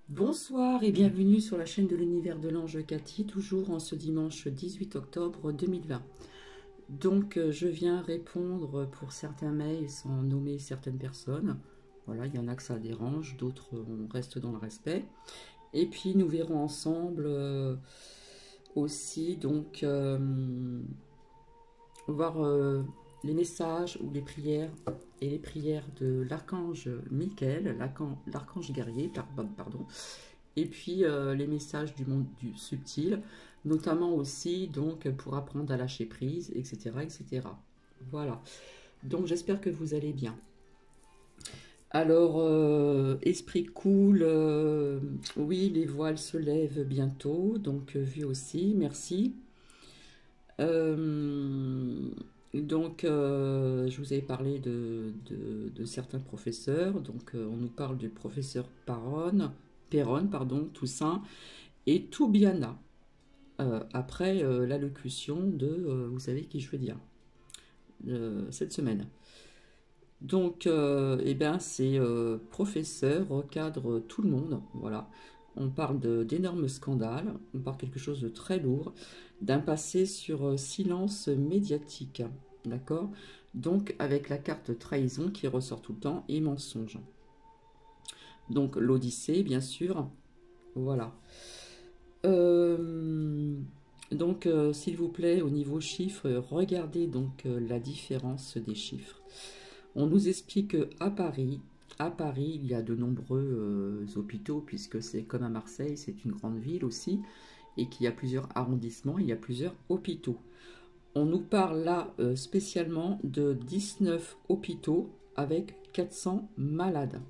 Bonsoir et bienvenue sur la chaîne de l'univers de l'ange Cathy, toujours en ce dimanche 18 octobre 2020. Donc je viens répondre pour certains mails sans nommer certaines personnes. Voilà, il y en a que ça dérange, d'autres on reste dans le respect. Et puis nous verrons ensemble aussi voir les messages ou les prières et les prières de l'archange Michael, l'archange guerrier, pardon, et puis les messages du monde du subtil, notamment aussi donc pour apprendre à lâcher prise, etc., etc. Voilà. Donc j'espère que vous allez bien. Alors, esprit cool, oui, les voiles se lèvent bientôt, donc vu aussi, merci. Euh, je vous avais parlé de certains professeurs. Donc, on nous parle du professeur Perron, pardon, Toussaint et Toubiana. Après l'allocution de, vous savez qui je veux dire, cette semaine. Donc, eh ben, ces professeurs recadrent tout le monde. Voilà. On parle d'énormes scandales, on parle de quelque chose de très lourd, d'un passé sur silence médiatique. D'accord. Donc, avec la carte trahison qui ressort tout le temps et mensonge. Donc, l'Odyssée, bien sûr. Voilà. Euh, S'il vous plaît, au niveau chiffres, regardez donc la différence des chiffres. On nous explique à Paris, il y a de nombreux hôpitaux, puisque c'est comme à Marseille, c'est une grande ville aussi, et qu'il y a plusieurs arrondissements, il y a plusieurs hôpitaux. On nous parle là spécialement de 19 hôpitaux avec 400 malades.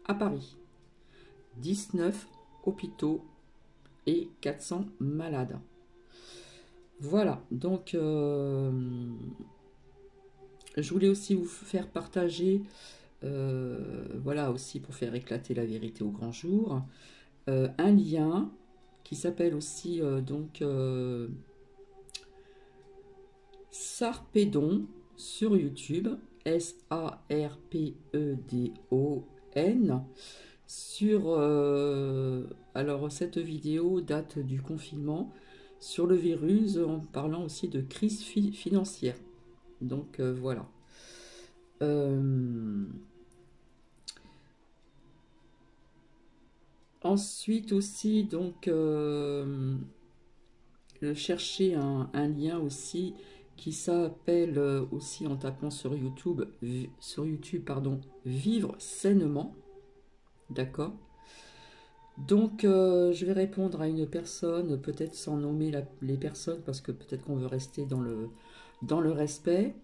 À Paris, 19 hôpitaux et 400 malades. Voilà, donc je voulais aussi vous faire partager, voilà aussi pour faire éclater la vérité au grand jour, un lien qui s'appelle aussi Sarpedon sur YouTube, Sarpedon, sur alors cette vidéo date du confinement sur le virus en parlant aussi de crise financière. Donc voilà. Euh, Ensuite aussi, chercher un lien aussi qui s'appelle aussi en tapant sur YouTube, pardon, Vivre sainement, d'accord. Donc, je vais répondre à une personne, peut-être sans nommer les personnes, parce que peut-être qu'on veut rester dans le respect.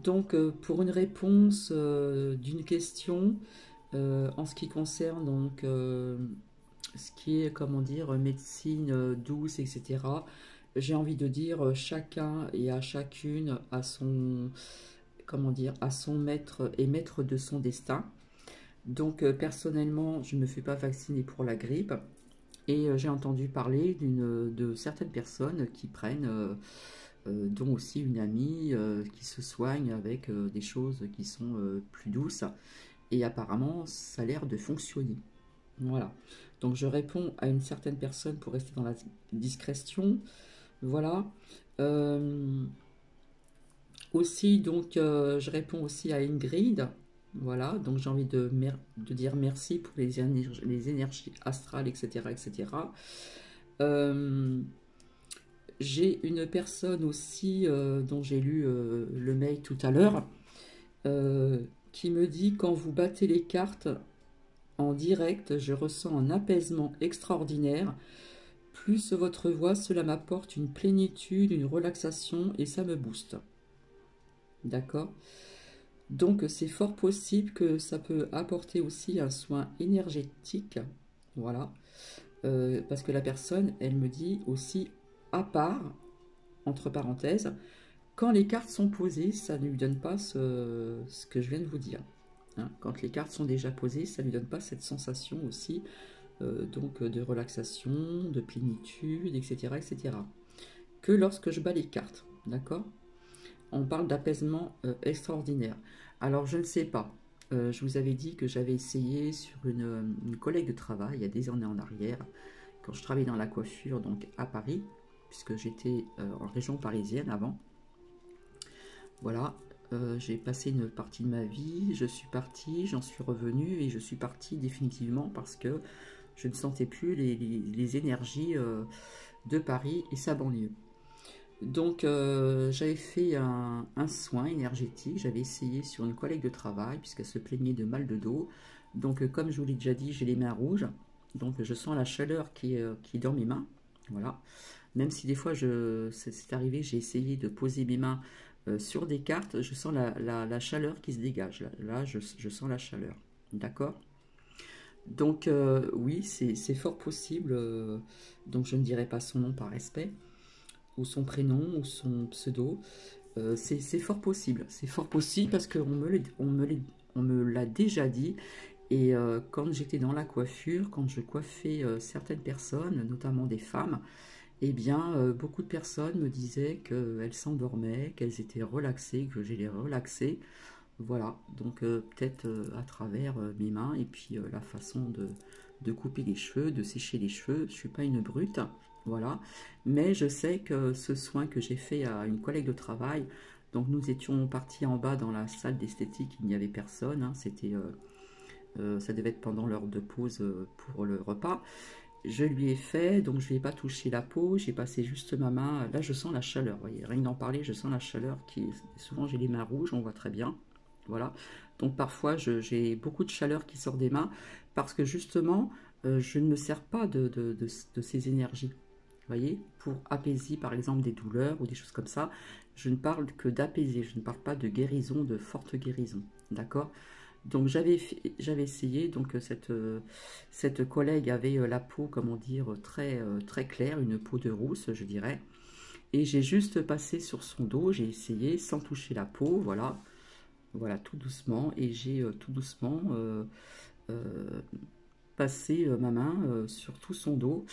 Donc, pour une réponse d'une question en ce qui concerne ce qui est, comment dire, médecine douce, etc. J'ai envie de dire chacun et à chacune à son, comment dire, à son maître et maître de son destin. Donc personnellement, je ne me fais pas vacciner pour la grippe et j'ai entendu parler de certaines personnes qui prennent, dont aussi une amie qui se soigne avec des choses qui sont plus douces et apparemment ça a l'air de fonctionner. Voilà. Donc je réponds à une certaine personne pour rester dans la discrétion. Voilà. Euh, Aussi, je réponds aussi à Ingrid. Voilà. Donc j'ai envie de dire merci pour les énergies astrales, etc., etc. Euh, j'ai une personne aussi dont j'ai lu le mail tout à l'heure euh, qui me dit quand vous battez les cartes en direct, je ressens un apaisement extraordinaire. Plus votre voix, cela m'apporte une plénitude, une relaxation et ça me booste. D'accord. Donc c'est fort possible que ça peut apporter aussi un soin énergétique. Voilà. Parce que la personne, elle me dit aussi à part, entre parenthèses, quand les cartes sont posées, ça ne lui donne pas ce que je viens de vous dire. Hein. Quand les cartes sont déjà posées, ça ne lui donne pas cette sensation aussi de relaxation, de plénitude, etc., etc. Que lorsque je bats les cartes, d'accord. On parle d'apaisement extraordinaire. Alors je ne sais pas. Je vous avais dit que j'avais essayé sur une collègue de travail il y a des années en arrière, quand je travaillais dans la coiffure, donc à Paris, puisque j'étais en région parisienne avant. Voilà, j'ai passé une partie de ma vie, je suis partie, j'en suis revenue et je suis partie définitivement parce que je ne sentais plus les énergies de Paris et sa banlieue. Donc j'avais fait un soin énergétique, j'avais essayé sur une collègue de travail puisqu'elle se plaignait de mal de dos. Donc comme je vous l'ai déjà dit, j'ai les mains rouges, donc je sens la chaleur qui est dans mes mains. Voilà. Même si des fois c'est arrivé, j'ai essayé de poser mes mains sur des cartes, je sens la chaleur qui se dégage. Là, je sens la chaleur. D'accord? Donc oui, c'est fort possible. Donc je ne dirai pas son nom par respect, ou son prénom, ou son pseudo. C'est fort possible. C'est fort possible parce on me l'a déjà dit. Et quand j'étais dans la coiffure, quand je coiffais certaines personnes, notamment des femmes, eh bien, beaucoup de personnes me disaient qu'elles s'endormaient, qu'elles étaient relaxées, que j'ai les relaxées. Voilà, donc peut-être à travers mes mains et puis la façon de couper les cheveux, de sécher les cheveux. Je ne suis pas une brute, voilà. Mais je sais que ce soin que j'ai fait à une collègue de travail, donc nous étions partis en bas dans la salle d'esthétique, il n'y avait personne, hein, ça devait être pendant l'heure de pause pour le repas. Je lui ai fait, donc je ne lui ai pas touché la peau, j'ai passé juste ma main. Là, je sens la chaleur, vous voyez, rien que d'en parler, je sens la chaleur souvent j'ai les mains rouges, on voit très bien. Voilà. Donc parfois, j'ai beaucoup de chaleur qui sort des mains parce que justement, je ne me sers pas de ces énergies. Vous voyez, pour apaiser par exemple des douleurs ou des choses comme ça, je ne parle que d'apaiser, je ne parle pas de guérison, de forte guérison. D'accord? Donc j'avais essayé, donc cette collègue avait la peau, comment dire, très claire, une peau de rousse, je dirais. Et j'ai juste passé sur son dos, j'ai essayé sans toucher la peau, voilà, voilà, tout doucement. Et j'ai tout doucement euh, passé ma main sur tout son dos.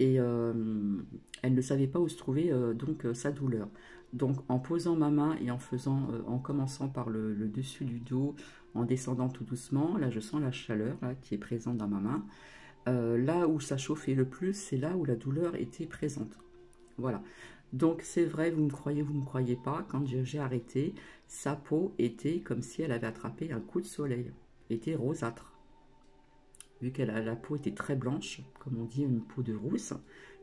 Et elle ne savait pas où se trouvait donc sa douleur. Donc en posant ma main et en commençant par le dessus du dos, en descendant tout doucement, là je sens la chaleur là, qui est présente dans ma main. Là où ça chauffait le plus, c'est là où la douleur était présente. Voilà. Donc c'est vrai, vous me croyez pas, quand j'ai arrêté, sa peau était comme si elle avait attrapé un coup de soleil. Elle était rosâtre. Vu que la peau était très blanche, comme on dit, une peau de rousse,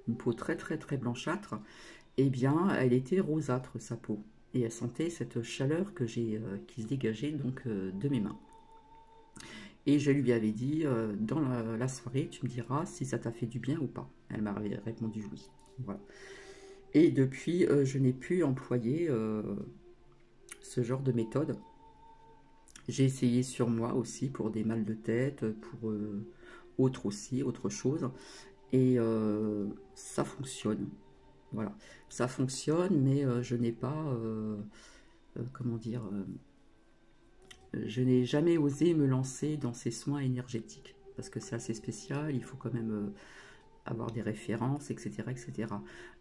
une peau très blanchâtre, eh bien, elle était rosâtre, sa peau. Et elle sentait cette chaleur qui se dégageait donc de mes mains. Et je lui avais dit, dans la soirée, tu me diras si ça t'a fait du bien ou pas. Elle m'a répondu oui. Voilà. Et depuis, je n'ai plus employé ce genre de méthode. J'ai essayé sur moi aussi pour des mal de tête, pour autre chose. Et ça fonctionne. Voilà. Ça fonctionne, mais je n'ai pas, comment dire, je n'ai jamais osé me lancer dans ces soins énergétiques. Parce que c'est assez spécial, il faut quand même avoir des références, etc., etc.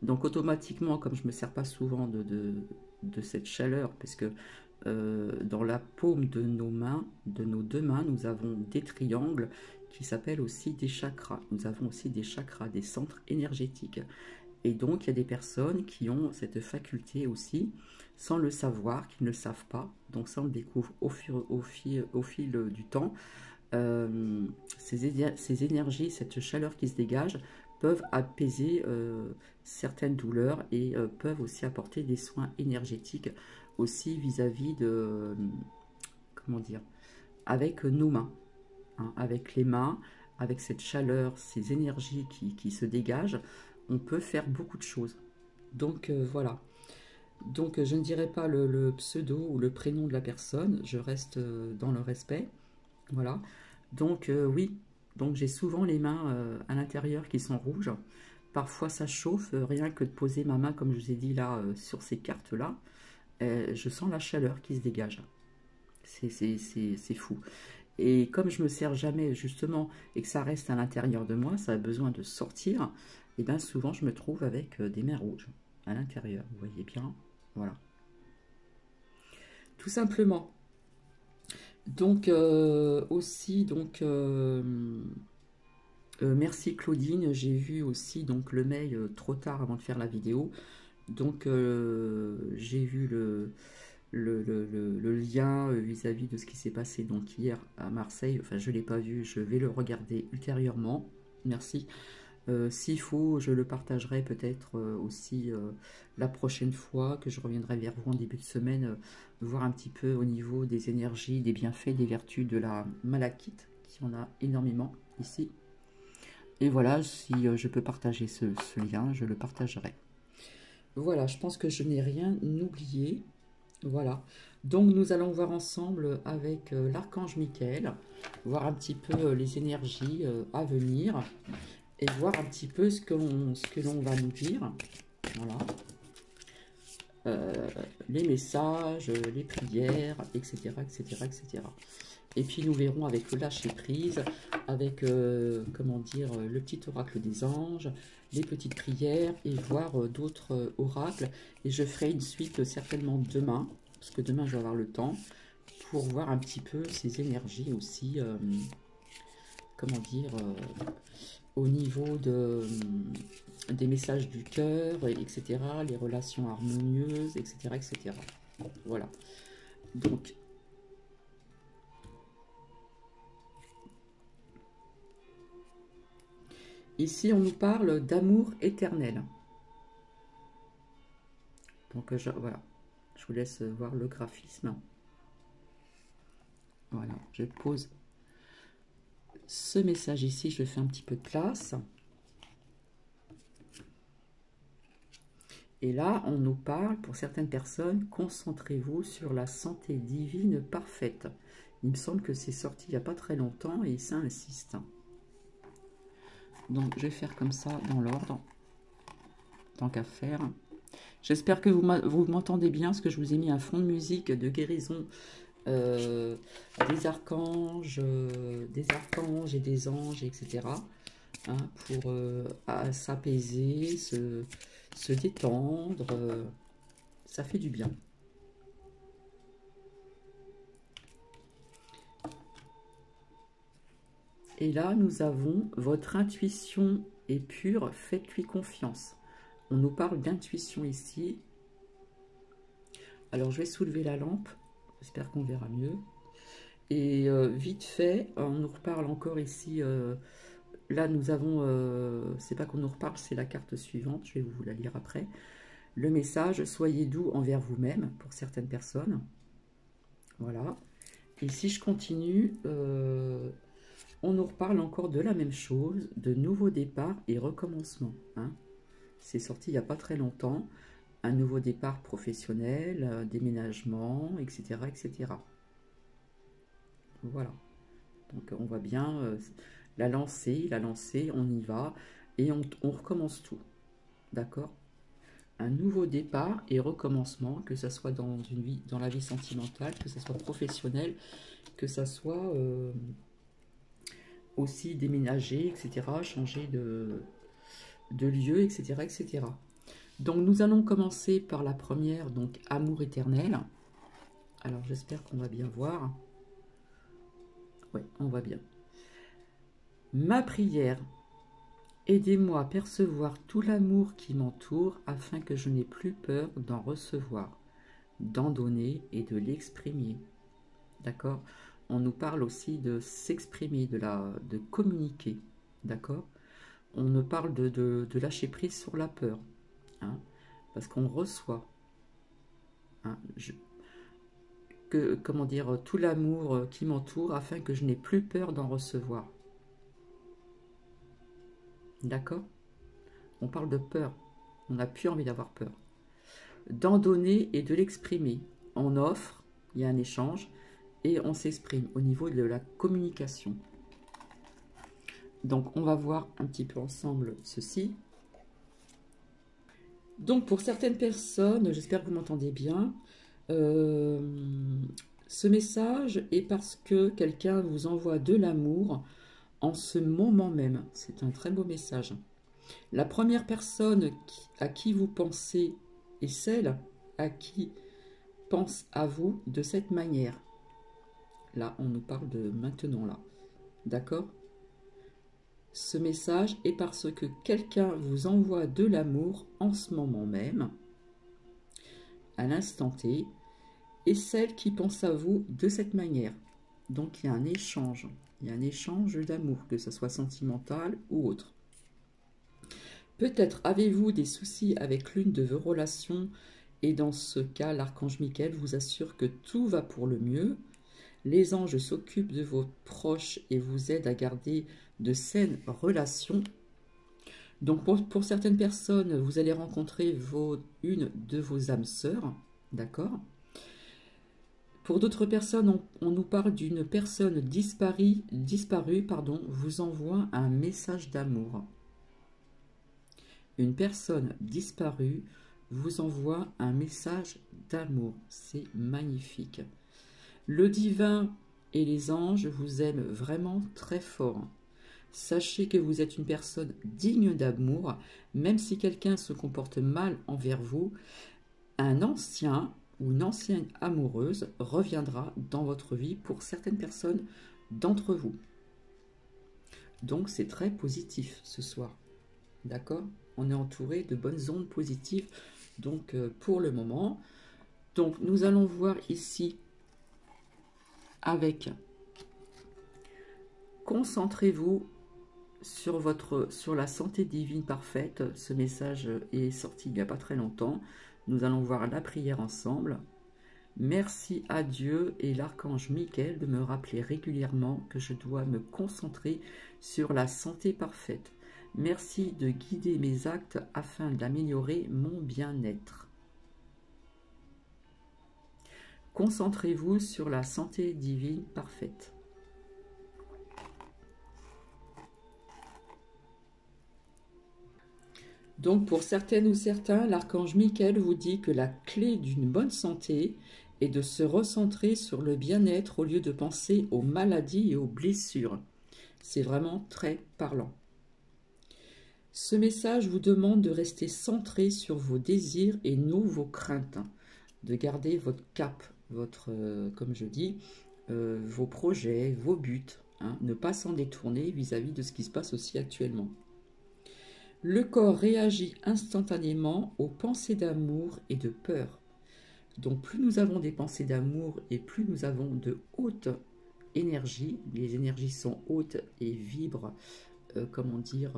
Donc automatiquement, comme je ne me sers pas souvent de cette chaleur, parce que dans la paume de nos mains, de nos deux mains, nous avons des triangles qui s'appellent aussi des chakras. Nous avons aussi des chakras, des centres énergétiques. Et donc, il y a des personnes qui ont cette faculté aussi, sans le savoir, qui ne le savent pas. Donc ça, on le découvre au fil du temps. Ces énergies, cette chaleur qui se dégage, peuvent apaiser certaines douleurs et peuvent aussi apporter des soins énergétiques aussi vis-à-vis de, comment dire, avec nos mains, hein, avec les mains, avec cette chaleur, ces énergies qui se dégagent, on peut faire beaucoup de choses. Donc voilà. Donc je ne dirai pas le pseudo ou le prénom de la personne, je reste dans le respect. Voilà. Donc oui, donc j'ai souvent les mains à l'intérieur qui sont rouges. Parfois ça chauffe, rien que de poser ma main, comme je vous ai dit là, sur ces cartes-là, je sens la chaleur qui se dégage. C'est fou. Et comme je me sers jamais justement et que ça reste à l'intérieur de moi, ça a besoin de sortir, et bien souvent je me trouve avec des mains rouges à l'intérieur. Vous voyez bien, voilà. Tout simplement. Donc, aussi, donc, merci Claudine, j'ai vu aussi donc le mail trop tard avant de faire la vidéo. Donc, j'ai vu le lien vis-à-vis de ce qui s'est passé donc hier à Marseille. Enfin, je ne l'ai pas vu, je vais le regarder ultérieurement. Merci. S'il faut, je le partagerai peut-être aussi la prochaine fois que je reviendrai vers vous en début de semaine, voir un petit peu au niveau des énergies, des bienfaits, des vertus de la malachite, qui en a énormément ici. Et voilà, si je peux partager ce lien, je le partagerai. Voilà, je pense que je n'ai rien oublié. Voilà. Donc nous allons voir ensemble avec l'archange Michael, voir un petit peu les énergies à venir et voir un petit peu ce que l'on va nous dire. Voilà. Les messages, les prières, etc., etc., etc. Et puis nous verrons avec le lâcher prise, avec comment dire, le petit oracle des anges, les petites prières et voir d'autres oracles. Et je ferai une suite certainement demain, parce que demain je vais avoir le temps, pour voir un petit peu ces énergies aussi, comment dire, au niveau des messages du cœur, etc., les relations harmonieuses, etc., etc. Voilà. Donc, ici, on nous parle d'amour éternel. Donc, voilà. Je vous laisse voir le graphisme. Voilà. Je pose ce message ici. Je fais un petit peu de place. Et là, on nous parle, pour certaines personnes, concentrez-vous sur la santé divine parfaite. Il me semble que c'est sorti il n'y a pas très longtemps et ça insiste. Donc, je vais faire comme ça dans l'ordre, tant qu'à faire. J'espère que vous m'entendez bien, parce que je vous ai mis un fond de musique de guérison des archanges et des anges, etc. Hein, pour s'apaiser, se détendre. Ça fait du bien. Et là, nous avons votre intuition est pure, faites-lui confiance. On nous parle d'intuition ici. Alors, je vais soulever la lampe. J'espère qu'on verra mieux. Et vite fait, on nous reparle encore ici. Là, nous avons, c'est pas qu'on nous reparle, c'est la carte suivante. Je vais vous la lire après. Le message, soyez doux envers vous-même, pour certaines personnes. Voilà. Et si je continue, on nous reparle encore de la même chose, de nouveau départ et recommencement. Hein. C'est sorti il n'y a pas très longtemps. Un nouveau départ professionnel, déménagement, etc., etc. Voilà. Donc on voit bien la lancée, on y va et on recommence tout. D'accord? Un nouveau départ et recommencement, que ce soit dans une vie, dans la vie sentimentale, que ce soit professionnel, que ce soit aussi déménager, etc., changer de lieu, etc., etc. Donc nous allons commencer par la première, donc amour éternel. Alors j'espère qu'on va bien voir. Oui, on voit bien. Ma prière, aidez-moi à percevoir tout l'amour qui m'entoure afin que je n'ai plus peur d'en recevoir, d'en donner et de l'exprimer. D'accord? On nous parle aussi de s'exprimer, de communiquer. D'accord? On nous parle de lâcher prise sur la peur. Hein, parce qu'on reçoit. Hein, comment dire, tout l'amour qui m'entoure afin que je n'ai plus peur d'en recevoir. D'accord? On parle de peur. On n'a plus envie d'avoir peur. D'en donner et de l'exprimer. On offre, il y a un échange, et on s'exprime au niveau de la communication. Donc, on va voir un petit peu ensemble ceci. Donc, pour certaines personnes, j'espère que vous m'entendez bien, ce message est parce que quelqu'un vous envoie de l'amour en ce moment même. C'est un très beau message. La première personne à qui vous pensez est celle à qui pense à vous de cette manière. Là, on nous parle de maintenant, là. D'accord? Ce message est parce que quelqu'un vous envoie de l'amour en ce moment même, à l'instant T, et celle qui pense à vous de cette manière. Donc, il y a un échange. Il y a un échange d'amour, que ce soit sentimental ou autre. Peut-être avez-vous des soucis avec l'une de vos relations et dans ce cas, l'archange Michael vous assure que tout va pour le mieux. Les anges s'occupent de vos proches et vous aident à garder de saines relations. Donc pour certaines personnes, vous allez rencontrer une de vos âmes sœurs, d'accord? Pour d'autres personnes, on nous parle d'une personne disparue, vous envoie un message d'amour. Une personne disparue vous envoie un message d'amour. C'est magnifique. Le divin et les anges vous aiment vraiment très fort. Sachez que vous êtes une personne digne d'amour, même si quelqu'un se comporte mal envers vous, un ancien ou une ancienne amoureuse reviendra dans votre vie pour certaines personnes d'entre vous. Donc c'est très positif ce soir. D'accord? On est entouré de bonnes ondes positives, donc pour le moment. Donc nous allons voir ici avec concentrez-vous sur la santé divine parfaite. Ce message est sorti il n'y a pas très longtemps. Nous allons voir la prière ensemble. Merci à Dieu et l'archange Michael de me rappeler régulièrement que je dois me concentrer sur la santé parfaite. Merci de guider mes actes afin d'améliorer mon bien-être. Concentrez-vous sur la santé divine parfaite. Donc pour certaines ou certains, l'archange Michael vous dit que la clé d'une bonne santé est de se recentrer sur le bien-être au lieu de penser aux maladies et aux blessures. C'est vraiment très parlant. Ce message vous demande de rester centré sur vos désirs et non vos craintes, de garder votre cap, comme je dis, vos projets, vos buts, ne pas s'en détourner vis-à-vis de ce qui se passe aussi actuellement. Le corps réagit instantanément aux pensées d'amour et de peur. Donc plus nous avons des pensées d'amour et plus nous avons de haute énergie, les énergies sont hautes et vibrent, comment dire,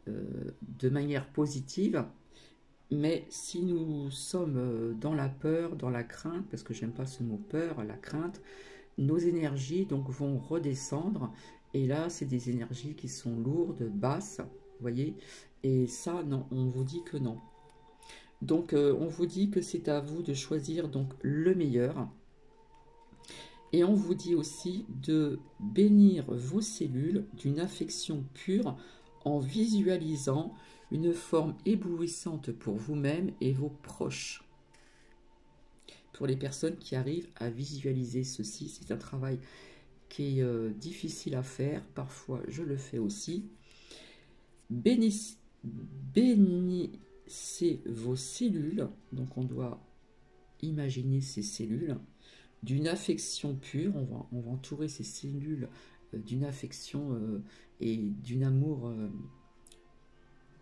de manière positive. Mais si nous sommes dans la peur, dans la crainte, parce que j'aime pas ce mot peur, la crainte, nos énergies donc vont redescendre. Et là, c'est des énergies qui sont lourdes, basses, vous voyez. Et ça, non, on vous dit que non. Donc, on vous dit que c'est à vous de choisir donc le meilleur. Et on vous dit aussi de bénir vos cellules d'une affection pure en visualisant une forme éblouissante pour vous-même et vos proches. Pour les personnes qui arrivent à visualiser ceci, c'est un travail qui est difficile à faire, parfois je le fais aussi. Bénissez vos cellules, donc on doit imaginer ces cellules, d'une affection pure, on va entourer ces cellules d'une affection et d'un amour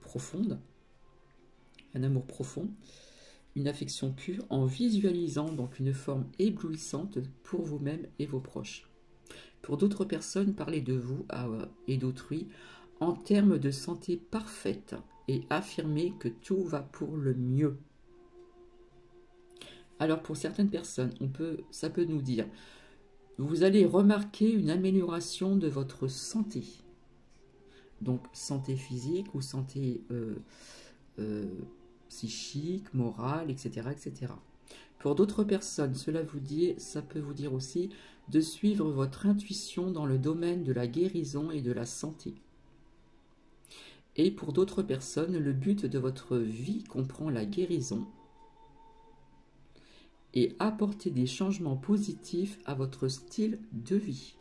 profonde, un amour profond, une affection pure en visualisant donc une forme éblouissante pour vous-même et vos proches. Pour d'autres personnes, parlez de vous et d'autrui en termes de santé parfaite et affirmez que tout va pour le mieux. Alors pour certaines personnes, ça peut nous dire, vous allez remarquer une amélioration de votre santé. Donc santé physique ou santé psychique, morale, etc., etc. Pour d'autres personnes, ça peut vous dire aussi de suivre votre intuition dans le domaine de la guérison et de la santé. Et pour d'autres personnes, le but de votre vie comprend la guérison et apporter des changements positifs à votre style de vie.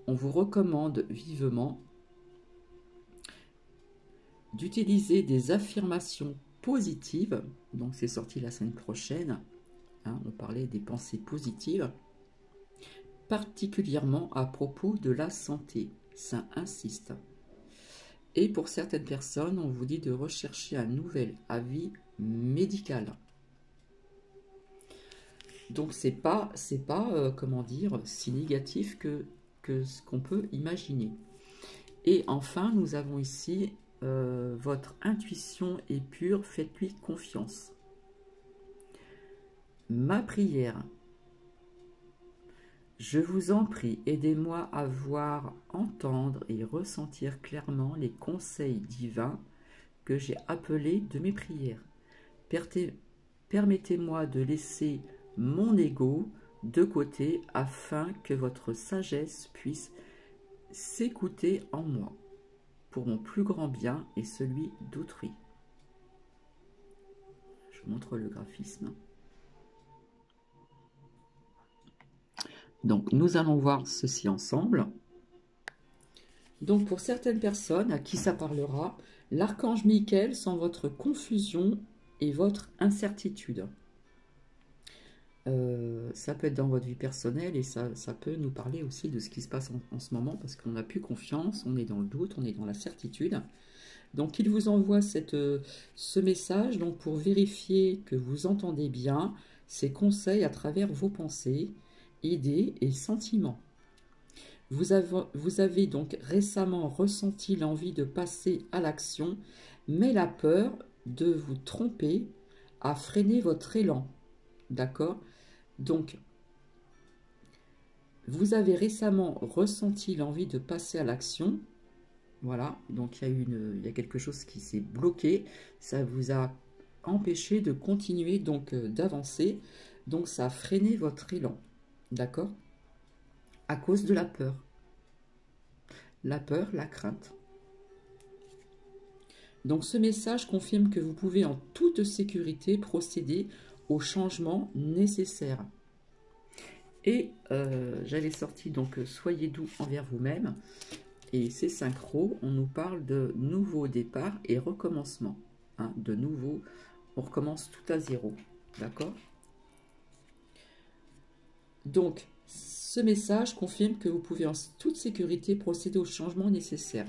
On vous recommande vivement d'utiliser des affirmations positives, donc c'est sorti la semaine prochaine, hein, on parlait des pensées positives, particulièrement à propos de la santé. Ça insiste. Et pour certaines personnes, on vous dit de rechercher un nouvel avis médical. Donc c'est pas comment dire, si négatif que ce qu'on peut imaginer. Et enfin, nous avons ici votre intuition est pure, faites-lui confiance. Ma prière. Je vous en prie, aidez-moi à voir, entendre et ressentir clairement les conseils divins que j'ai appelés de mes prières. Permettez-moi de laisser mon ego de côté afin que votre sagesse puisse s'écouter en moi, pour mon plus grand bien et celui d'autrui. Je vous montre le graphisme. Donc, nous allons voir ceci ensemble. Donc, pour certaines personnes à qui ça parlera, l'archange Michael sent votre confusion et votre incertitude. Ça peut être dans votre vie personnelle et ça peut nous parler aussi de ce qui se passe en ce moment parce qu'on n'a plus confiance, on est dans le doute, on est dans la certitude. Donc, il vous envoie ce message donc pour vérifier que vous entendez bien ses conseils à travers vos pensées, idées et sentiments. Vous avez donc récemment ressenti l'envie de passer à l'action, mais la peur de vous tromper a freiné votre élan. D'accord? Donc, vous avez récemment ressenti l'envie de passer à l'action. Voilà, donc il y a quelque chose qui s'est bloqué. Ça vous a empêché de continuer, donc d'avancer. Donc, ça a freiné votre élan. D'accord? À cause de la peur. La peur, la crainte. Donc ce message confirme que vous pouvez en toute sécurité procéder aux changements nécessaires. Et j'avais sorti donc soyez doux envers vous-même. Et ces synchros, on nous parle de nouveau départ et recommencement. Hein, de nouveau, on recommence tout à zéro. D'accord? Donc, ce message confirme que vous pouvez en toute sécurité procéder aux changements nécessaires.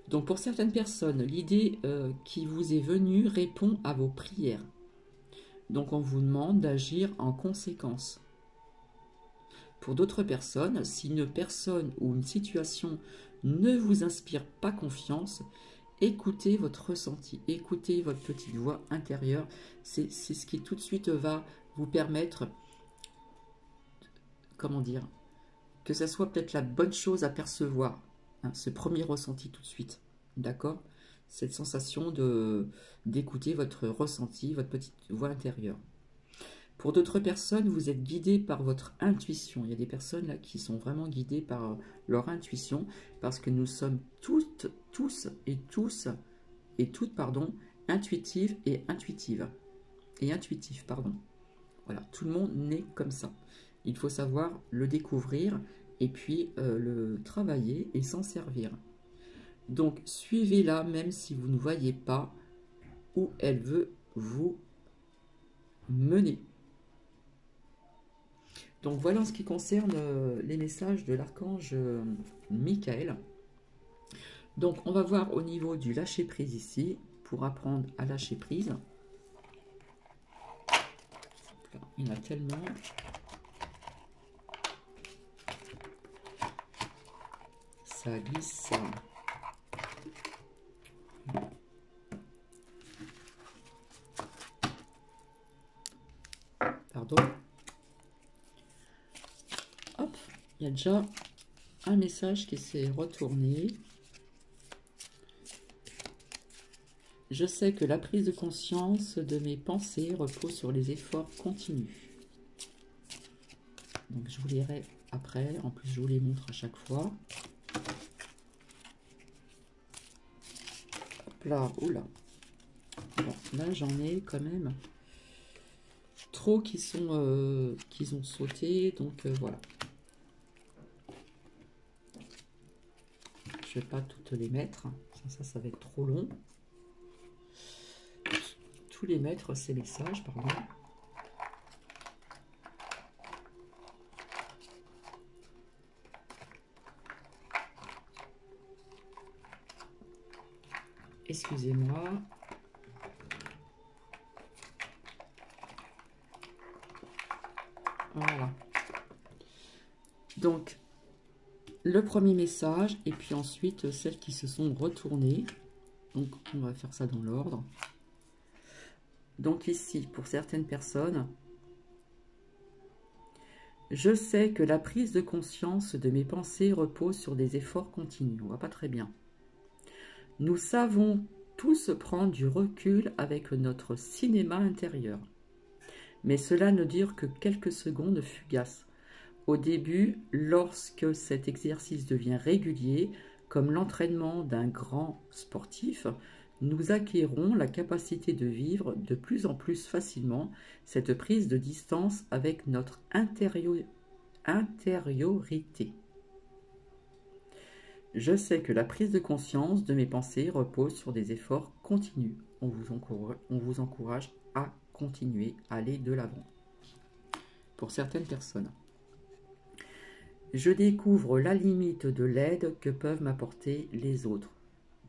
Donc pour certaines personnes, l'idée qui vous est venue répond à vos prières. Donc on vous demande d'agir en conséquence. Pour d'autres personnes, si une personne ou une situation ne vous inspire pas confiance, écoutez votre ressenti, écoutez votre petite voix intérieure. C'est ce qui tout de suite va vous permettre, comment dire, que ça soit peut-être la bonne chose à percevoir, hein, ce premier ressenti tout de suite, d'accord? Cette sensation d'écouter votre ressenti, votre petite voix intérieure. Pour d'autres personnes, vous êtes guidé par votre intuition. Il y a des personnes là qui sont vraiment guidées par leur intuition, parce que nous sommes toutes et toutes, pardon, intuitives et intuitives. Et intuitifs, pardon. Voilà, tout le monde naît comme ça. Il faut savoir le découvrir et puis le travailler et s'en servir. Donc, suivez-la même si vous ne voyez pas où elle veut vous mener. Donc, voilà en ce qui concerne les messages de l'archange Michael. Donc, on va voir au niveau du lâcher-prise ici, pour apprendre à lâcher prise. Il y en a tellement... Ça glisse. Pardon. Hop, il y a déjà un message qui s'est retourné. Je sais que la prise de conscience de mes pensées repose sur les efforts continus. Donc je vous lirai après. En plus, je vous les montre à chaque fois. Hop là, oula. Bon, là, j'en ai quand même trop qui ont sauté. Donc voilà. Je ne vais pas toutes les mettre. Ça va être trop long. Tous les mettre, ces messages, pardon. Excusez-moi. Voilà. Donc, le premier message, et puis ensuite, celles qui se sont retournées. Donc, on va faire ça dans l'ordre. Donc ici, pour certaines personnes, je sais que la prise de conscience de mes pensées repose sur des efforts continus. On va pas très bien. Nous savons tous prendre du recul avec notre cinéma intérieur. Mais cela ne dure que quelques secondes fugaces. Au début, lorsque cet exercice devient régulier, comme l'entraînement d'un grand sportif, nous acquérons la capacité de vivre de plus en plus facilement cette prise de distance avec notre intériorité. Je sais que la prise de conscience de mes pensées repose sur des efforts continus. On vous encourage à continuer, à aller de l'avant. Pour certaines personnes. Je découvre la limite de l'aide que peuvent m'apporter les autres.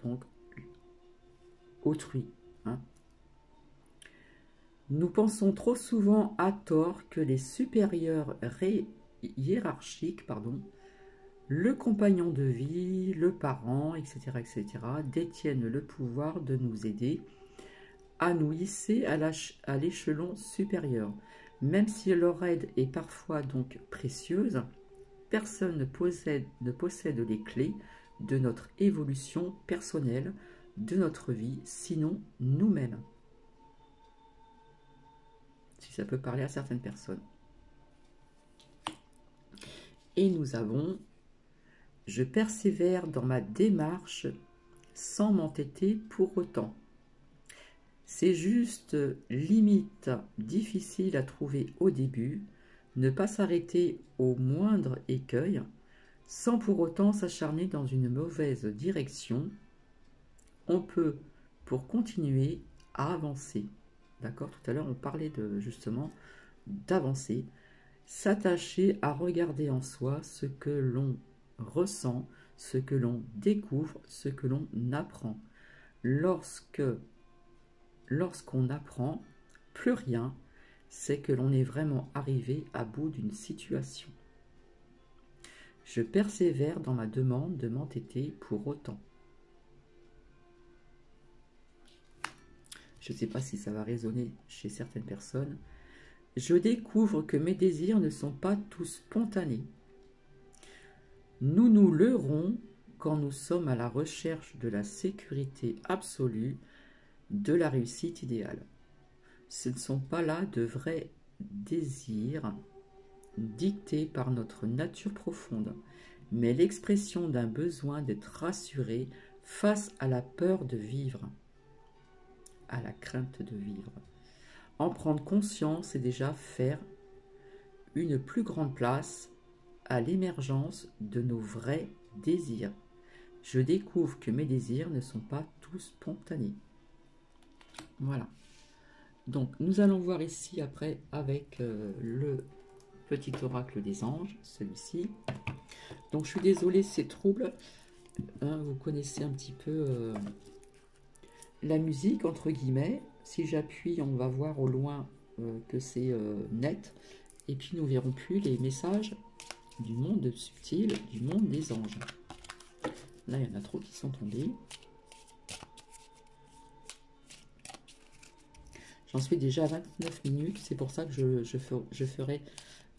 Donc, autrui. Hein. Nous pensons trop souvent à tort que les supérieurs hiérarchiques, le compagnon de vie, le parent, etc., détiennent le pouvoir de nous aider à nous hisser à l'échelon supérieur. Même si leur aide est parfois donc précieuse, personne ne possède les clés de notre évolution personnelle, de notre vie, sinon nous-mêmes. Si ça peut parler à certaines personnes. Et nous avons « Je persévère dans ma démarche sans m'entêter pour autant. C'est juste limite difficile à trouver au début, ne pas s'arrêter au moindre écueil, sans pour autant s'acharner dans une mauvaise direction. On peut, pour continuer, à avancer. » D'accord ? Tout à l'heure, on parlait justement d'avancer. S'attacher à regarder en soi ce que l'on ressent, ce que l'on découvre, ce que l'on apprend. Lorsqu'on apprend plus rien, c'est que l'on est vraiment arrivé à bout d'une situation. Je persévère dans ma demande de m'entêter pour autant. Je ne sais pas si ça va résonner chez certaines personnes. Je découvre que mes désirs ne sont pas tous spontanés. Nous nous leurrons quand nous sommes à la recherche de la sécurité absolue, de la réussite idéale. Ce ne sont pas là de vrais désirs dictés par notre nature profonde, mais l'expression d'un besoin d'être rassuré face à la peur de vivre, à la crainte de vivre. En prendre conscience et déjà faire une plus grande place à l'émergence de nos vrais désirs. Je découvre que mes désirs ne sont pas tous spontanés. Voilà. Donc, nous allons voir ici après avec le petit oracle des anges, celui-ci. Donc, je suis désolée, c'est trouble. Hein, vous connaissez un petit peu la musique, entre guillemets. Si j'appuie, on va voir au loin que c'est net. Et puis, nous verrons plus les messages du monde subtil, du monde des anges. Là, il y en a trop qui sont tombés. J'en suis déjà à 29 minutes. C'est pour ça que je ferai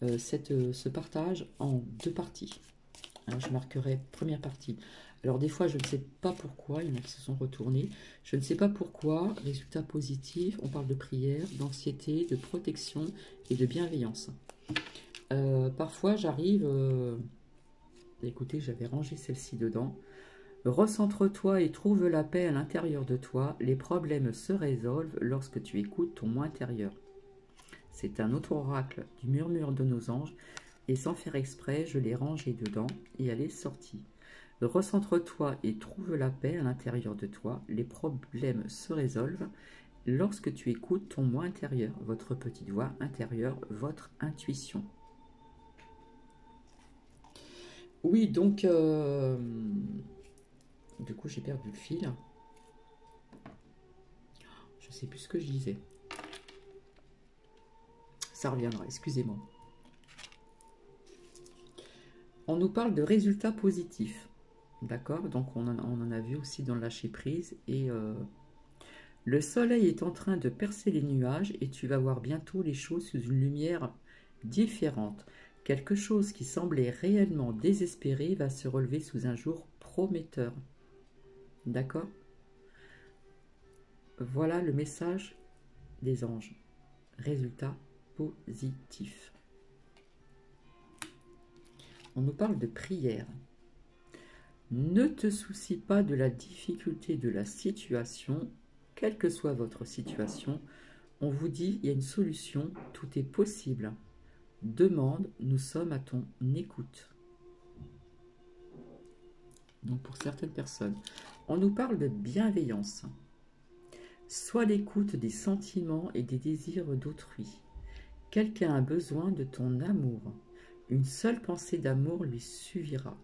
ce partage en deux parties. Alors, je marquerai première partie. Alors, des fois, je ne sais pas pourquoi. Il y en a qui se sont retournés. Je ne sais pas pourquoi. Résultat positif. On parle de prière, d'anxiété, de protection et de bienveillance. Parfois, j'arrive... écoutez, j'avais rangé celle-ci dedans. Recentre-toi et trouve la paix à l'intérieur de toi. Les problèmes se résolvent lorsque tu écoutes ton moi intérieur. C'est un autre oracle du murmure de nos anges. Et sans faire exprès, je l'ai rangé dedans et elle est sortie. Recentre-toi et trouve la paix à l'intérieur de toi. Les problèmes se résolvent lorsque tu écoutes ton moi intérieur, votre petite voix intérieure, votre intuition. Oui, donc, du coup, j'ai perdu le fil. Je sais plus ce que je disais. Ça reviendra, excusez-moi. On nous parle de résultats positifs. D'accord? Donc on en a vu aussi dans le lâcher prise. Et le soleil est en train de percer les nuages et tu vas voir bientôt les choses sous une lumière différente. Quelque chose qui semblait réellement désespéré va se relever sous un jour prometteur. D'accord? Voilà le message des anges. Résultat positif. On nous parle de prière. Ne te soucie pas de la difficulté de la situation, quelle que soit votre situation. On vous dit, il y a une solution, tout est possible. Demande, nous sommes à ton écoute. Donc pour certaines personnes, on nous parle de bienveillance. Sois l'écoute des sentiments et des désirs d'autrui. Quelqu'un a besoin de ton amour. Une seule pensée d'amour lui suffira.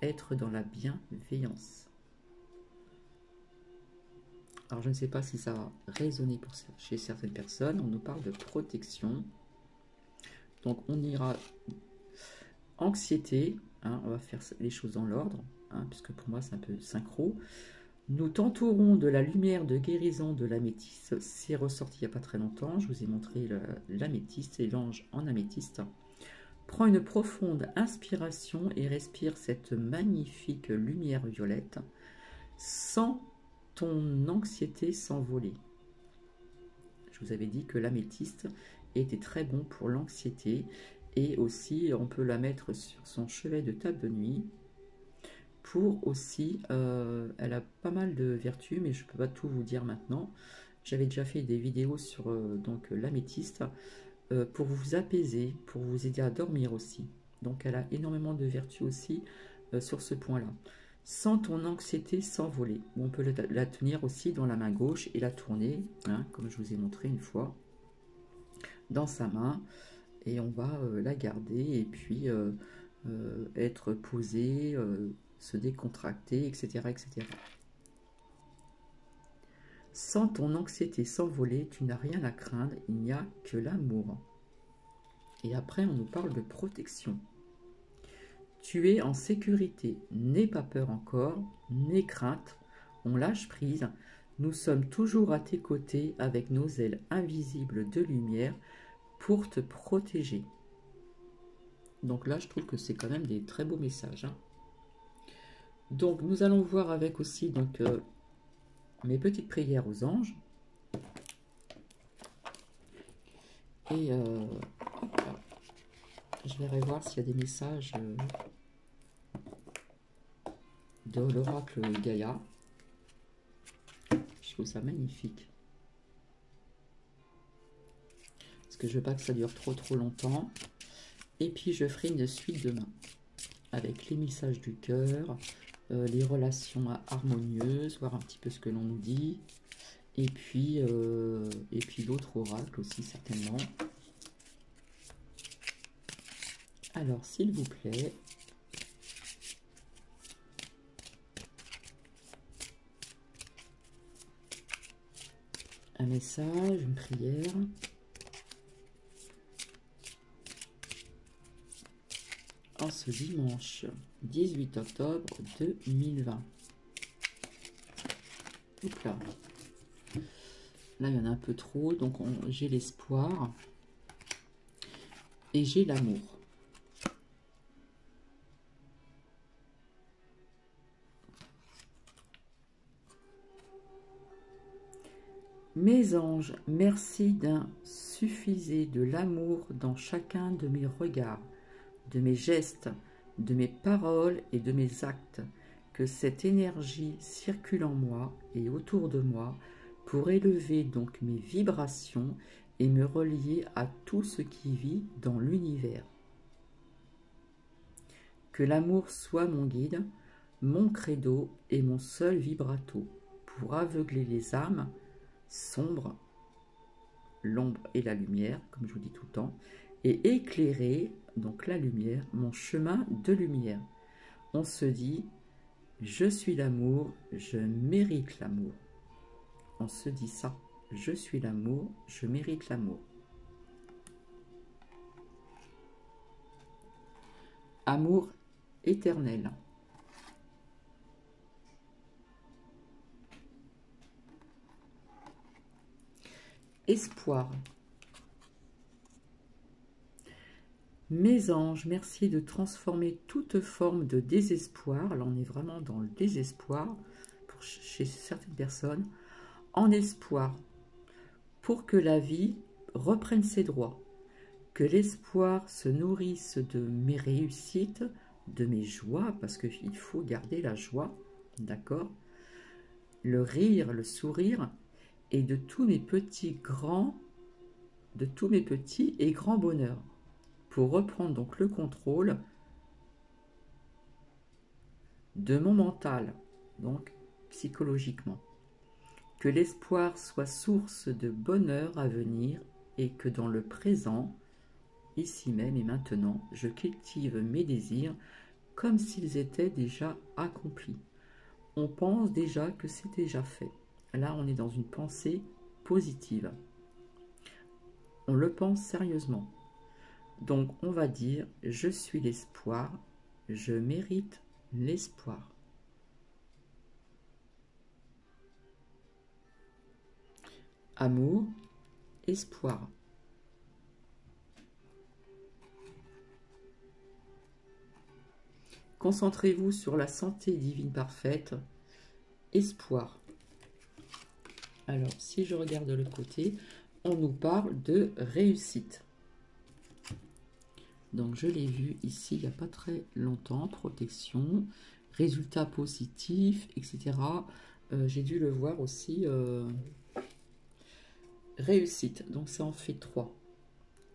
Être dans la bienveillance. Alors je ne sais pas si ça va résonner chez certaines personnes. On nous parle de protection. Donc on ira anxiété. Hein, on va faire les choses dans l'ordre. Hein, puisque pour moi c'est un peu synchro. Nous t'entourons de la lumière de guérison de l'améthyste. C'est ressorti il n'y a pas très longtemps. Je vous ai montré l'améthyste et l'ange en améthyste. Prends une profonde inspiration et respire cette magnifique lumière violette. Sans ton anxiété s'envoler. Je vous avais dit que l'améthyste était très bon pour l'anxiété. Et aussi, on peut la mettre sur son chevet de table de nuit. Pour aussi, elle a pas mal de vertus, mais je ne peux pas tout vous dire maintenant. J'avais déjà fait des vidéos sur donc l'améthyste pour vous apaiser, pour vous aider à dormir aussi. Donc elle a énormément de vertus aussi sur ce point-là. Sans ton anxiété s'envoler. On peut la tenir aussi dans la main gauche et la tourner, hein, comme je vous ai montré une fois, dans sa main. Et on va la garder et puis être posé, se décontracter, etc., etc. Sans ton anxiété s'envoler, tu n'as rien à craindre, il n'y a que l'amour. Et après, on nous parle de protection. Tu es en sécurité, n'aie pas peur encore, n'aie crainte, on lâche prise. Nous sommes toujours à tes côtés avec nos ailes invisibles de lumière pour te protéger. Donc là, je trouve que c'est quand même des très beaux messages. Hein. Donc, nous allons voir avec aussi donc, mes petites prières aux anges. Et hop là. Je vais voir s'il y a des messages de l'oracle Gaïa. Je trouve ça magnifique. Parce que je veux pas que ça dure trop longtemps. Et puis, je ferai une suite demain. Avec les messages du cœur, les relations harmonieuses, voir un petit peu ce que l'on nous dit. Et puis d'autres oracles aussi, certainement. Alors, s'il vous plaît, un message, une prière. En ce dimanche 18 octobre 2020. Hop là. Là, il y en a un peu trop, donc j'ai l'espoir et j'ai l'amour. Mes anges, merci d'insuffiser de l'amour dans chacun de mes regards, de mes gestes, de mes paroles et de mes actes. Que cette énergie circule en moi et autour de moi pour élever donc mes vibrations et me relier à tout ce qui vit dans l'univers. Que l'amour soit mon guide, mon credo et mon seul vibrato pour aveugler les âmes sombres, l'ombre et la lumière, comme je vous dis tout le temps, et éclairer, donc la lumière, mon chemin de lumière. On se dit, je suis l'amour, je mérite l'amour. On se dit ça. Je suis l'amour, je mérite l'amour. Amour éternel. Espoir. Mes anges, merci de transformer toute forme de désespoir, là on est vraiment dans le désespoir chez certaines personnes, en espoir, pour que la vie reprenne ses droits, que l'espoir se nourrisse de mes réussites, de mes joies, parce qu'il faut garder la joie, d'accord, le rire, le sourire, et de tous mes petits et grands bonheurs, pour reprendre donc le contrôle de mon mental, donc psychologiquement. Que l'espoir soit source de bonheur à venir et que dans le présent, ici même et maintenant, je cultive mes désirs comme s'ils étaient déjà accomplis. On pense déjà que c'est déjà fait. Là, on est dans une pensée positive. On le pense sérieusement. Donc, on va dire, je suis l'espoir, je mérite l'espoir. Amour, espoir. Concentrez-vous sur la santé divine parfaite, espoir. Alors, si je regarde de l'autre côté, on nous parle de réussite. Donc, je l'ai vu ici il n'y a pas très longtemps, protection, résultats positifs, etc. J'ai dû le voir aussi, réussite. Donc, ça en fait 3.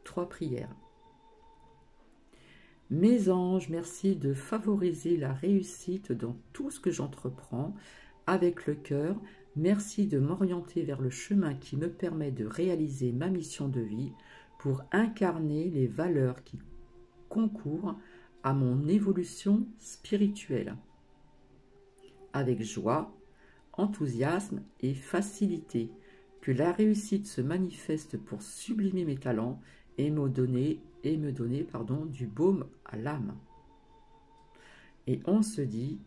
3 prières. Mes anges, merci de favoriser la réussite dans tout ce que j'entreprends avec le cœur. Merci de m'orienter vers le chemin qui me permet de réaliser ma mission de vie pour incarner les valeurs qui concourent à mon évolution spirituelle. Avec joie, enthousiasme et facilité, que la réussite se manifeste pour sublimer mes talents et me donner du baume à l'âme. Et on se dit,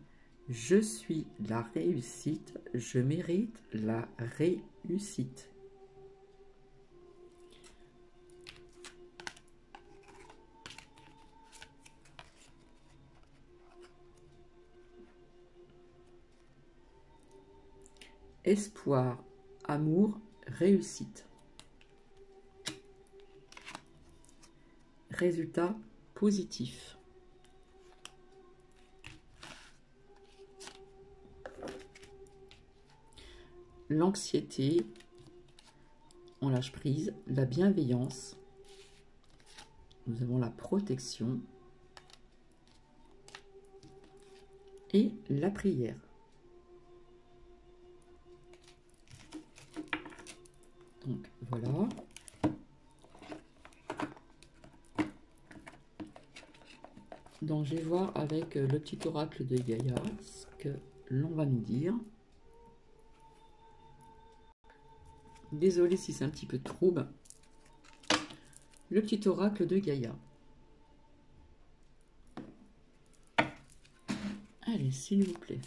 je suis la réussite, je mérite la réussite. Espoir, amour, réussite. Résultat positif. L'anxiété, on lâche prise, la bienveillance, nous avons la protection et la prière. Donc voilà. Donc je vais voir avec le petit oracle de Gaïa ce que l'on va nous dire. Désolée si c'est un petit peu trouble. Le petit oracle de Gaïa. Allez, s'il vous plaît.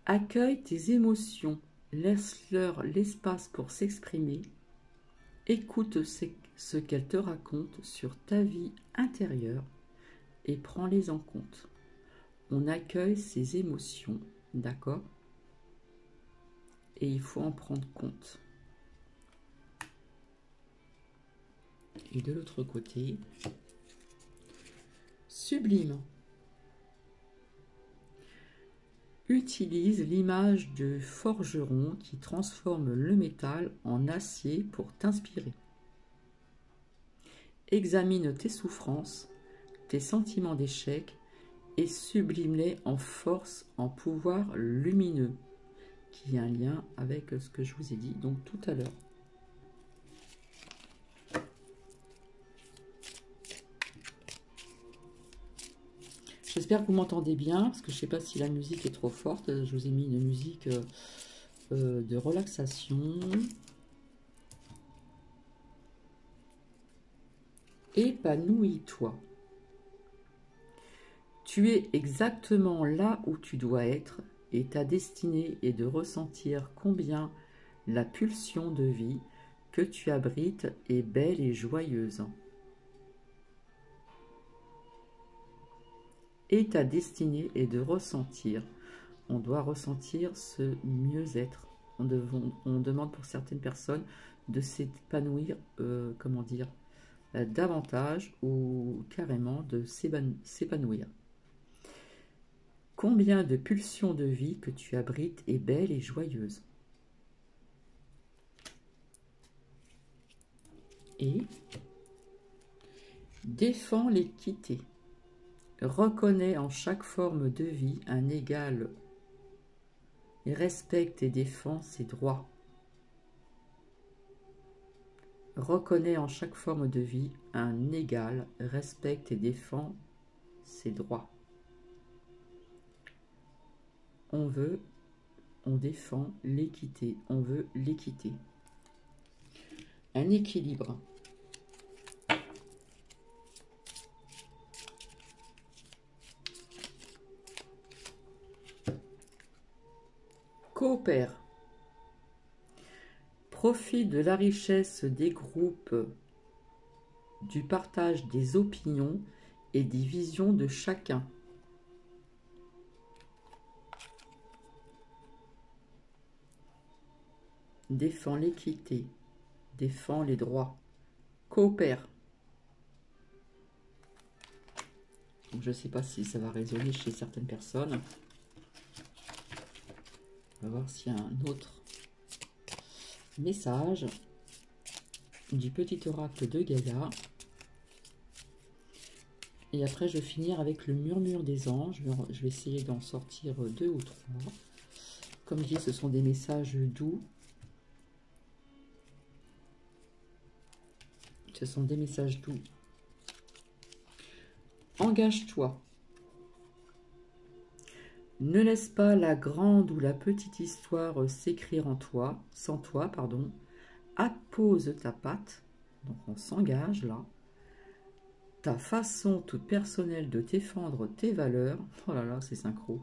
Accueille tes émotions, laisse-leur l'espace pour s'exprimer, écoute ce qu'elles te racontent sur ta vie intérieure et prends-les en compte. On accueille ses émotions, d'accord? Et il faut en prendre compte. Et de l'autre côté, sublime. Utilise l'image de forgeron qui transforme le métal en acier pour t'inspirer. Examine tes souffrances, tes sentiments d'échec et sublime-les en force, en pouvoir lumineux, qui a un lien avec ce que je vous ai dit donc tout à l'heure. J'espère que vous m'entendez bien, parce que je ne sais pas si la musique est trop forte. Je vous ai mis une musique de relaxation. Épanouis-toi. Tu es exactement là où tu dois être, et ta destinée est de ressentir combien la pulsion de vie que tu abrites est belle et joyeuse. Et ta destinée est de ressentir. On doit ressentir ce mieux-être. On demande pour certaines personnes de s'épanouir, comment dire, davantage ou carrément de s'épanouir. Combien de pulsions de vie que tu abrites est belle et joyeuse. Et défends l'équité. Reconnais en chaque forme de vie un égal et respecte et défends ses droits. Reconnais en chaque forme de vie un égal, respecte et défend ses droits. On défend l'équité, on veut l'équité. Un équilibre. Coopère. Profite de la richesse des groupes, du partage des opinions et des visions de chacun. Défends l'équité, défends les droits. Coopère. Je ne sais pas si ça va résonner chez certaines personnes. On va voir s'il y a un autre message du petit oracle de Gaïa. Et après, je vais finir avec le murmure des anges. Je vais essayer d'en sortir 2 ou 3. Comme je dis, ce sont des messages doux. Ce sont des messages doux. Engage-toi. Ne laisse pas la grande ou la petite histoire s'écrire en toi, sans toi, pardon. Appose ta patte, donc on s'engage là. Ta façon toute personnelle de défendre tes valeurs. Oh là là, c'est synchro.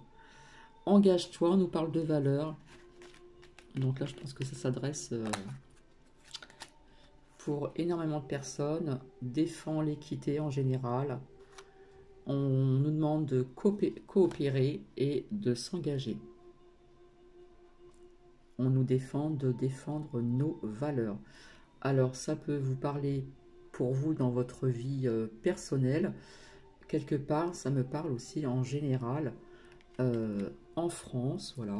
Engage-toi, on nous parle de valeurs. Donc là, je pense que ça s'adresse pour énormément de personnes. Défends l'équité en général. On nous demande de coopérer et de s'engager. On nous demande de défendre nos valeurs. Alors, ça peut vous parler pour vous dans votre vie personnelle. Quelque part, ça me parle aussi en général en France. Voilà.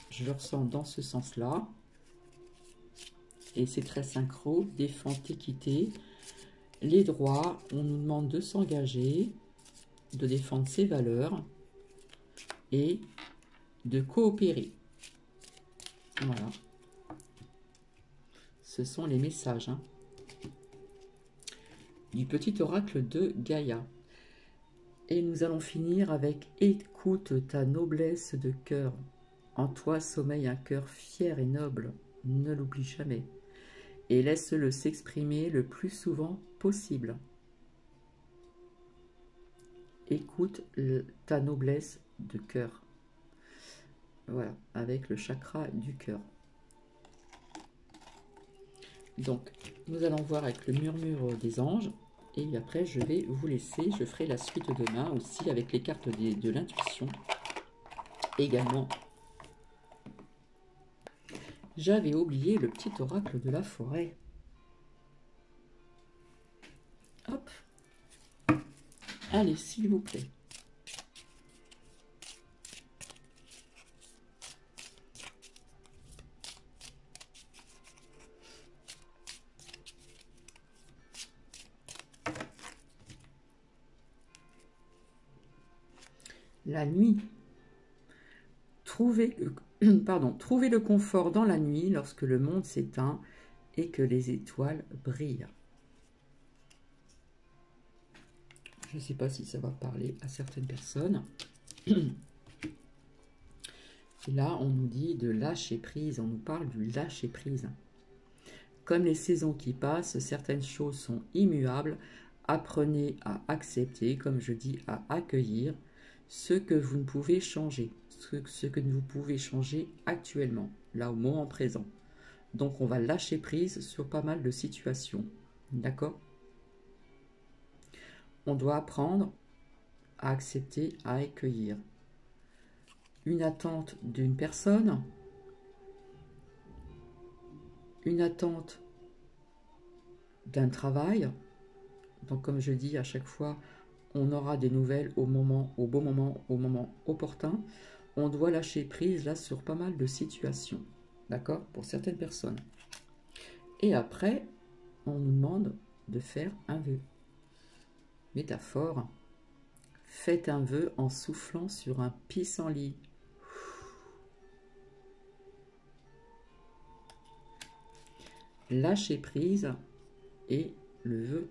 Je le ressens dans ce sens-là. Et c'est très synchro. Défendre l'équité. Les droits, on nous demande de s'engager, de défendre ses valeurs et de coopérer. Voilà. Ce sont les messages du petit oracle de Gaïa. Et nous allons finir avec « Écoute ta noblesse de cœur. En toi sommeille un cœur fier et noble. Ne l'oublie jamais. Et laisse-le s'exprimer le plus souvent possible. Écoute ta noblesse de cœur. » Voilà, avec le chakra du cœur. Donc, nous allons voir avec le murmure des anges. Et après, je vais vous laisser. Je ferai la suite demain aussi avec les cartes de l'intuition. Également, j'avais oublié le petit oracle de la forêt. Hop. Allez, s'il vous plaît. La nuit. Trouvez le confort dans la nuit lorsque le monde s'éteint et que les étoiles brillent. Je ne sais pas si ça va parler à certaines personnes. Et là, on nous dit de lâcher prise. On nous parle du lâcher prise. Comme les saisons qui passent, certaines choses sont immuables. Apprenez à accepter, comme je dis, à accueillir ce que vous ne pouvez changer. Ce que vous pouvez changer actuellement, là au moment présent. Donc on va lâcher prise sur pas mal de situations. D'accord? On doit apprendre à accepter, à accueillir une attente d'une personne, une attente d'un travail. Donc comme je dis à chaque fois, on aura des nouvelles au bon moment, au moment opportun. On doit lâcher prise là sur pas mal de situations. D'accord? Pour certaines personnes. Et après, on nous demande de faire un vœu. Métaphore. Faites un vœu en soufflant sur un pissenlit. Lâchez prise et le vœu.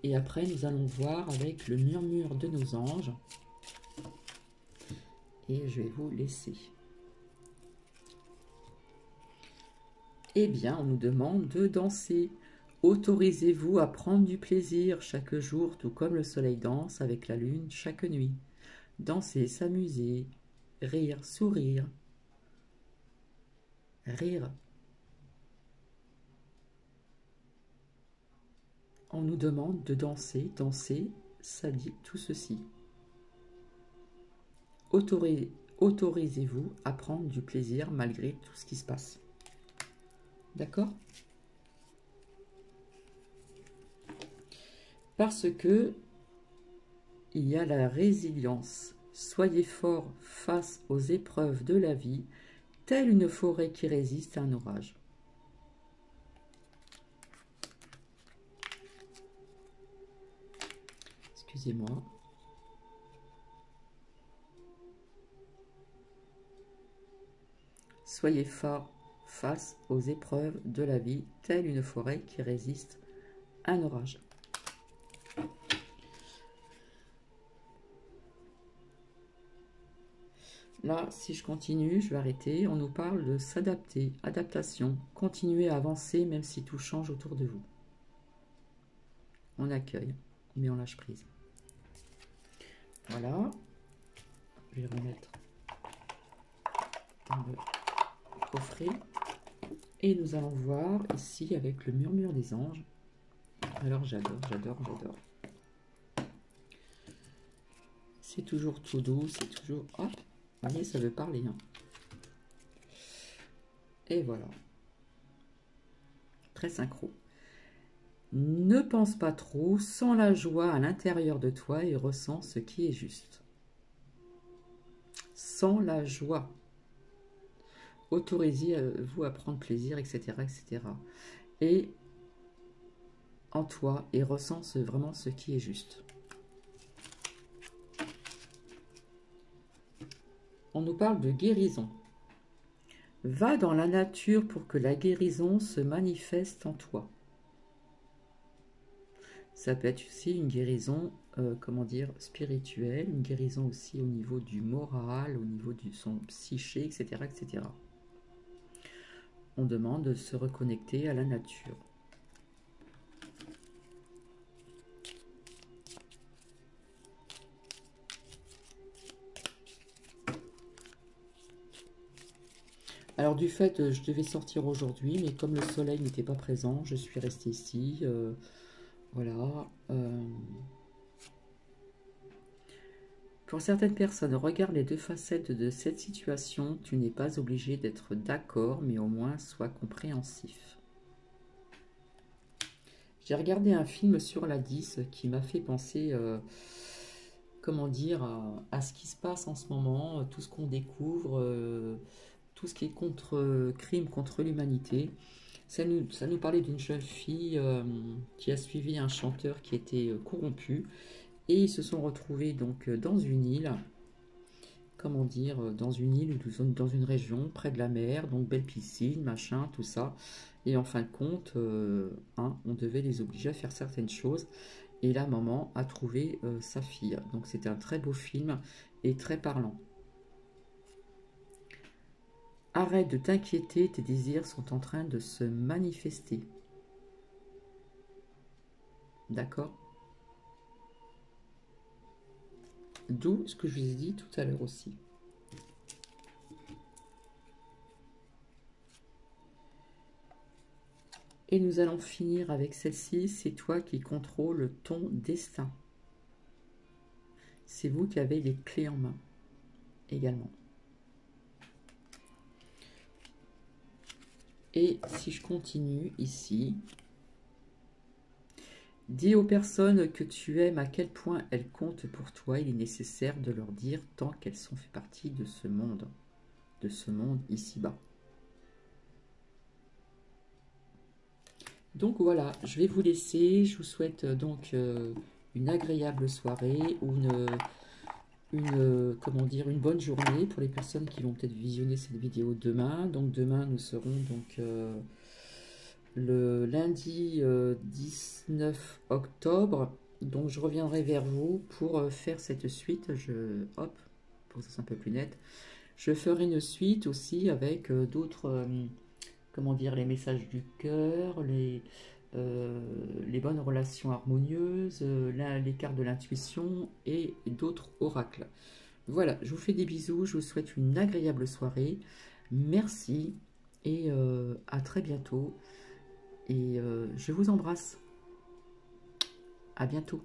Et après, nous allons voir avec le murmure de nos anges. Et je vais vous laisser. Eh bien, on nous demande de danser. Autorisez-vous à prendre du plaisir chaque jour, tout comme le soleil danse avec la lune chaque nuit. Danser, s'amuser, rire, sourire, rire. On nous demande de danser, danser, ça dit tout ceci. Autorisez-vous à prendre du plaisir malgré tout ce qui se passe. D'accord? Parce que il y a la résilience. Soyez fort face aux épreuves de la vie, telle une forêt qui résiste à un orage. Excusez-moi. Soyez fort face aux épreuves de la vie, telle une forêt qui résiste à un orage. Là, si je continue, je vais arrêter. On nous parle de s'adapter, adaptation, continuer à avancer même si tout change autour de vous. On accueille, mais on lâche prise. Voilà. Je vais remettre dans le coffret. Et nous allons voir ici avec le murmure des anges. Alors j'adore, j'adore, j'adore. C'est toujours tout doux, c'est toujours... Hop, vous voyez, ça veut parler. Hein. Et voilà. Très synchro. Ne pense pas trop, sens la joie à l'intérieur de toi et ressens ce qui est juste. Sens la joie. Autorisez-vous à prendre plaisir, etc., etc. Et en toi, et ressens vraiment ce qui est juste. On nous parle de guérison. Va dans la nature pour que la guérison se manifeste en toi. Ça peut être aussi une guérison, comment dire, spirituelle, une guérison aussi au niveau du moral, au niveau de son psyché, etc., etc. On demande de se reconnecter à la nature. Alors du fait, je devais sortir aujourd'hui, mais comme le soleil n'était pas présent, je suis restée ici. Voilà. Pour certaines personnes, regarde les deux facettes de cette situation. Tu n'es pas obligé d'être d'accord, mais au moins sois compréhensif. J'ai regardé un film sur la 10 qui m'a fait penser, comment dire, à ce qui se passe en ce moment, tout ce qu'on découvre, tout ce qui est crime contre l'humanité. Ça nous parlait d'une jeune fille qui a suivi un chanteur qui était corrompu. Et ils se sont retrouvés donc dans une île, comment dire, dans une île ou dans une région près de la mer, donc belle piscine, machin, tout ça. Et en fin de compte, on devait les obliger à faire certaines choses. Et la maman a trouvé sa fille. Donc c'était un très beau film et très parlant. Arrête de t'inquiéter, tes désirs sont en train de se manifester. D'accord? D'où ce que je vous ai dit tout à l'heure aussi. Et nous allons finir avec celle-ci. C'est toi qui contrôles ton destin. C'est vous qui avez les clés en main également. Et si je continue ici, dis aux personnes que tu aimes à quel point elles comptent pour toi. Il est nécessaire de leur dire tant qu'elles sont fait partie de ce monde ici-bas. Donc voilà, je vais vous laisser. Je vous souhaite donc une agréable soirée ou comment dire, une bonne journée pour les personnes qui vont peut-être visionner cette vidéo demain. Donc demain, nous serons donc le lundi 19 octobre. Donc je reviendrai vers vous pour faire cette suite. Hop, pour que ça soit un peu plus net. Je ferai une suite aussi avec d'autres, comment dire, les messages du cœur, les bonnes relations harmonieuses, les cartes de l'intuition et d'autres oracles. Voilà, je vous fais des bisous, je vous souhaite une agréable soirée. Merci et à très bientôt. Et je vous embrasse. À bientôt.